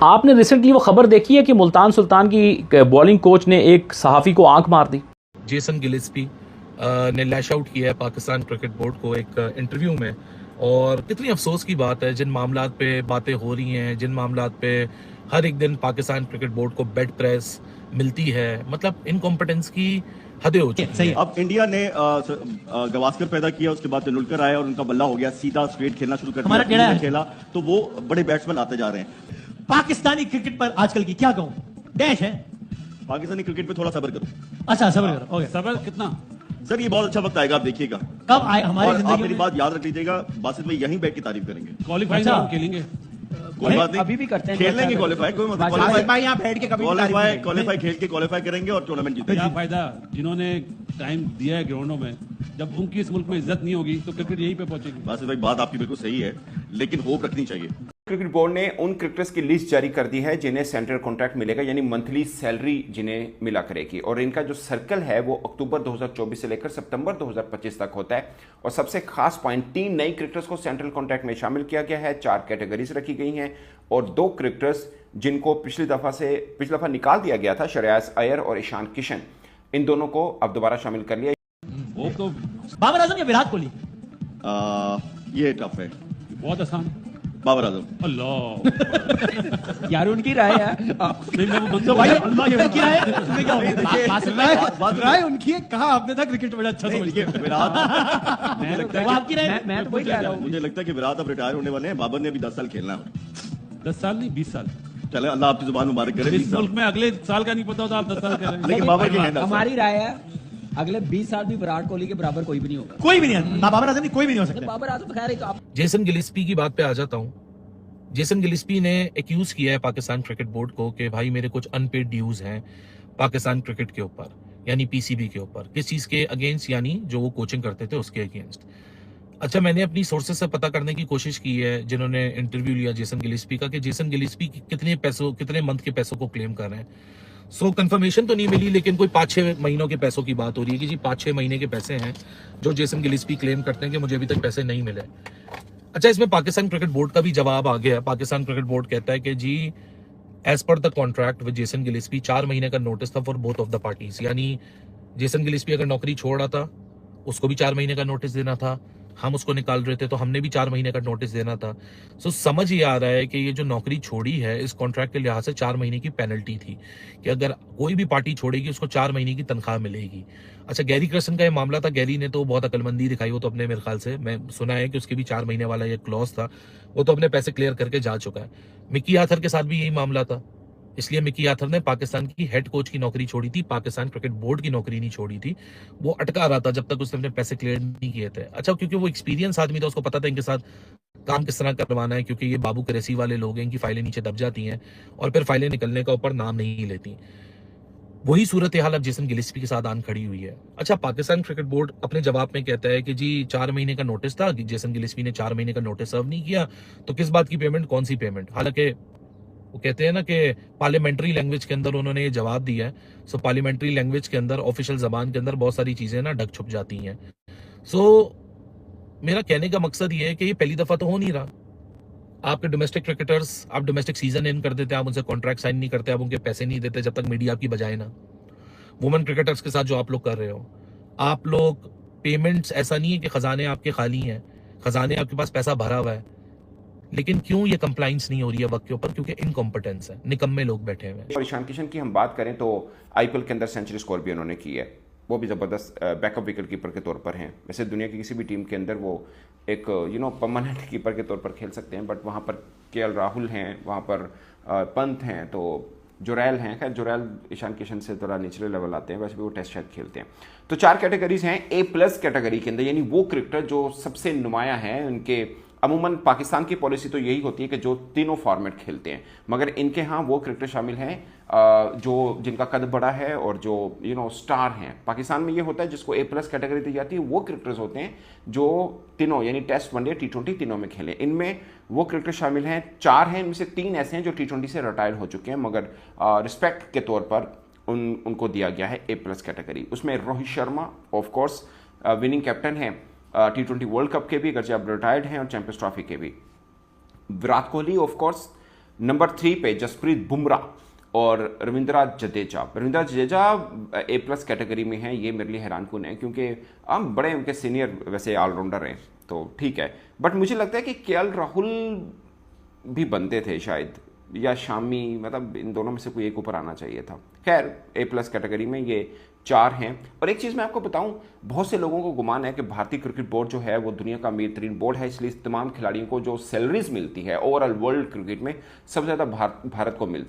आपने रिसेंटली वो खबर देखी है कि मुल्तान सुल्तान की बॉलिंग कोच ने एक सहाफ़ी को आंख मार दी। जेसन गिलिस्पी ने लैश आउट किया है पाकिस्तान क्रिकेट बोर्ड को एक इंटरव्यू में, और कितनी अफसोस की बात है जिन मामलात पे बातें हो रही हैं, जिन मामलात पे हर एक दिन पाकिस्तान क्रिकेट बोर्ड को बेड प्रेस मिलती है, मतलब इनकॉम्पिटेंस की हदें हो चुकी हैं। अब इंडिया ने गवास्कर पैदा किया, उसके बाद तेंदुलकर आया और उनका बल्ला हो गया, सीधा स्ट्रेट खेलना शुरू कर हमारा टेढ़ा दिया है। खेला, तो वो बड़े बैट्समैन आते जा रहे हैं। पाकिस्तानी क्रिकेट पर आजकल की क्या कहूं, डैश है। पाकिस्तानी क्रिकेट पे थोड़ा सब्र करो अच्छा सबर करो, ओके। सबर कितना? सर, ये बहुत अच्छा वक्त आएगा, आप देखिएगा। कब आए हमारी और आप जिंदगी मेरी में? बात याद रख लीजिएगा, बासित में यहीं बैठ के तारीफ करेंगे। क्वालिफाई अच्छा। हम खेलेंगे। कोई बात नहीं, अभी भी करते हैं, खेल लेंगे क्वालिफाई, कोई मसला बासित क्वालिफाई भाई यहाँ बैठ के कभी भी तारीफ नहीं क्वालिफाई खेल के क्वालिफाई करेंगे और टूर्नामेंट जीतेंगे। क्या फायदा जिन्होंने टाइम दिया है ग्राउंडों में, जब उनकी इस मुल्क में इज्जत नहीं होगी तो क्रिकेट यहीं पे पहुंचेगी। बासित भाई, बात आपकी बिल्कुल सही है, लेकिन होप रखनी चाहिए। क्रिकेट बोर्ड ने उन क्रिकेटर्स की लिस्ट जारी कर दी है जिन्हें सेंट्रल कॉन्ट्रैक्ट मिलेगा, यानी मंथली सैलरी जिन्हें मिला करेगी, और इनका जो सर्कल है वो अक्टूबर 2024 से लेकर सितंबर 2025 तक होता है। और सबसे खास पॉइंट, 3 नई क्रिकेटर्स को सेंट्रल कॉन्ट्रैक्ट में शामिल किया गया है, 4 कैटेगरीज रखी गई हैं, और 2 क्रिकेटर्स जिनको पिछली दफा निकाल दिया गया था, श्रेयस अय्यर और ईशान किशन, इन दोनों को अब दोबारा शामिल कर लिया। वो तो बाबर आजम या विराट कोहली? ये टफ है। बहुत आसान। बाबर आजम। अल्लाह यार उनकी राय है। नहीं, मैं वो बंद तो भाई अल्लाह ये उनकी राय है, तुम्हें क्या हो? राय उनकी है, कहा आपने था क्रिकेट बड़ा अच्छा देखिए, विराट मुझे लगता वो है आपकी राय है? मैं तो वही कह रहा कि- हूँ। मुझे लगता है कि विराट अब रिटायर होने वाले हैं, बाबर ने अभी 10 साल खेलना है। 10 साल नहीं 20 साल। चले, अल्लाह आपकी जुबान मुबारक करे। इस मुल्क में अगले साल का नहीं पता होता, आप 10 साल कह रहे हैं। लेकिन बाबर की है 10 साल। हमारी राय है अगले 20 साल भी विराट कोहली के बराबर कोई भी नहीं होगा। कोई भी नहीं है ना, बाबर आजम नहीं, कोई भी नहीं हो सकता। बाबर आजम खैर है तो आप जेसन गिलिस्पी की बात पे आ जाता हूं। जेसन गिलिस्पी ने एक्यूज किया है पाकिस्तान क्रिकेट बोर्ड को कि भाई मेरे कुछ अनपेड ड्यूज हैं पाकिस्तान क्रिकेट के ऊपर, यानी पीसीबी के ऊपर। किस चीज के अगेंस्ट? यानी जो वो कोचिंग करते थे उसके अगेंस्ट। अच्छा, मैंने अपनी सोर्सेस से पता करने की कोशिश की है जिन्होंने इंटरव्यू लिया जेसन गिलिस्पी का, कि जेसन गिलिस्पी कितने मंथ के पैसों को क्लेम कर रहे हैं। सो कंफर्मेशन तो नहीं मिली, लेकिन कोई 5-6 महीनों के पैसों की बात हो रही है कि जी 5-6 महीने के पैसे हैं जो जेसन गिलिस्पी क्लेम करते हैं कि मुझे अभी तक पैसे नहीं मिले। अच्छा, इसमें पाकिस्तान क्रिकेट बोर्ड का भी जवाब आ गया। पाकिस्तान क्रिकेट बोर्ड कहता है कि जी as per the contract with Jason Gillespie 4 महीने का नोटिस था for both of the parties, यानी जेसन गिलिस्पी अगर नौकरी छोड़ रहा था उसको भी 4 महीने का नोटिस देना था, हम उसको निकाल रहे थे तो हमने भी 4 महीने का नोटिस देना था। सो समझ ये आ रहा है कि ये जो नौकरी छोड़ी है इस कॉन्ट्रैक्ट के लिहाज से 4 महीने की पेनल्टी थी कि अगर कोई भी पार्टी छोड़ेगी उसको 4 महीने की तनख्वाह मिलेगी। अच्छा, गैरी क्रसन का ये मामला था, गैरी ने तो बहुत अकलमंदी दिखाई, वो तो अपने, मेरे ख्याल से मैं सुना है कि उसके भी 4 महीने वाला ये क्लॉज था, वो तो अपने पैसे क्लियर करके जा चुका है। मिकी आथर के साथ भी यही मामला था, इसलिए मिकी आथर ने पाकिस्तान की हेड कोच की नौकरी छोड़ी थी, पाकिस्तान क्रिकेट बोर्ड की नौकरी नहीं छोड़ी थी। वो अटका रहा था जब तक उसने अपने पैसे क्लियर नहीं किए थे। अच्छा, क्योंकि वो एक्सपीरियंस आदमी था, उसको पता था इनके साथ काम किस तरह करवाना है, क्योंकि ये बाबू करेसी वाले लोग हैं, इनकी फाइलें नीचे दब जाती हैं और फिर फाइलें निकलने का ऊपर नाम नहीं लेती। वही सूरत हाल अब जेसन गिलिस्पी के साथ आन खड़ी हुई है। अच्छा, पाकिस्तान क्रिकेट बोर्ड अपने जवाब में कहता है कि जी 4 महीने का नोटिस था, जेसन गिलिस्पी ने 4 महीने का नोटिस सर्व नहीं किया, तो किस बात की पेमेंट, कौन सी पेमेंट। हालांकि वो कहते हैं ना कि पार्लियामेंट्री लैंग्वेज के अंदर उन्होंने ये जवाब दिया है। सो पार्लियामेंट्री लैंग्वेज के अंदर, ऑफिशियल जबान के अंदर बहुत सारी चीजें ना ढक छुप जाती हैं। सो मेरा कहने का मकसद ये है कि ये पहली दफा तो हो नहीं रहा। आपके डोमेस्टिक क्रिकेटर्स, आप डोमेस्टिक सीजन इन कर देते, आप उनसे कॉन्ट्रैक्ट साइन नहीं करते, आप उनके पैसे नहीं देते जब तक मीडिया आपकी बजाए ना। वुमेन क्रिकेटर्स के साथ जो आप लोग कर रहे हो, आप लोग पेमेंट्स, ऐसा नहीं है कि खजाने आपके खाली हैं, खजाने आपके पास पैसा भरा हुआ है, लेकिन क्यों ये कंप्लाइंस नहीं हो रही है वक्त के ऊपर? क्योंकि इनकॉम्पिटेंस है, निकम्मे लोग बैठे हुए हैं। और ईशान किशन की हम बात करें तो आईपीएल के अंदर सेंचुरी स्कोर भी उन्होंने की है, वो भी ज़बरदस्त बैकअप विकेट कीपर के तौर पर हैं। वैसे दुनिया की किसी भी टीम के अंदर वो एक परमानेंट कीपर के तौर पर खेल सकते हैं, बट वहाँ पर केएल राहुल हैं, वहाँ पर पंत हैं, तो जोरैल हैं। खैर, जोरैल ईशान किशन से थोड़ा निचले लेवल आते हैं, वैसे भी वो टेस्ट शायद खेलते हैं। तो 4 कैटेगरीज हैं A+ कैटेगरी के अंदर, यानी वो क्रिकेटर जो सबसे नुमाया है। उनके अमूमन पाकिस्तान की पॉलिसी तो यही होती है कि जो तीनों फॉर्मेट खेलते हैं, मगर इनके यहाँ वो क्रिकेटर शामिल हैं जो जिनका कद बड़ा है और जो स्टार हैं। पाकिस्तान में ये होता है जिसको A+ कैटेगरी दी जाती है, वो क्रिकेटर्स होते हैं जो तीनों, यानी टेस्ट, वनडे, T20 तीनों में खेले। इनमें वो क्रिकेटर शामिल हैं, 4 हैं, इनमें से 3 ऐसे हैं जो T20 से रिटायर हो चुके हैं, मगर रिस्पेक्ट के तौर पर उनको दिया गया है A+ कैटेगरी। उसमें Rohit Sharma of course winning captain हैं T20 वर्ल्ड कप के भी, अगरचे अब रिटायर्ड हैं, और चैंपियंस ट्रॉफी के भी। Virat Kohli of course number 3 पे जसप्रीत बुमराह और रविंद्रा जडेजा A+ कैटेगरी में है। ये मेरे लिए हैरानकुन है क्योंकि हम बड़े उनके सीनियर वैसे ऑलराउंडर हैं, तो ठीक है, बट मुझे लगता है कि केएल राहुल भी बनते थे शायद, या शामी, मतलब इन दोनों में से कोई एक ऊपर आना चाहिए था। खैर A+ कैटेगरी में ये 4 हैं। और एक चीज़ मैं आपको बताऊं, बहुत से लोगों को गुमान है कि भारतीय क्रिकेट बोर्ड जो है वो दुनिया का अमीर तरीन बोर्ड है, इसलिए तमाम खिलाड़ियों को जो सैलरीज मिलती है ओवरऑल वर्ल्ड क्रिकेट में सबसे ज़्यादा भारत को मिलती है।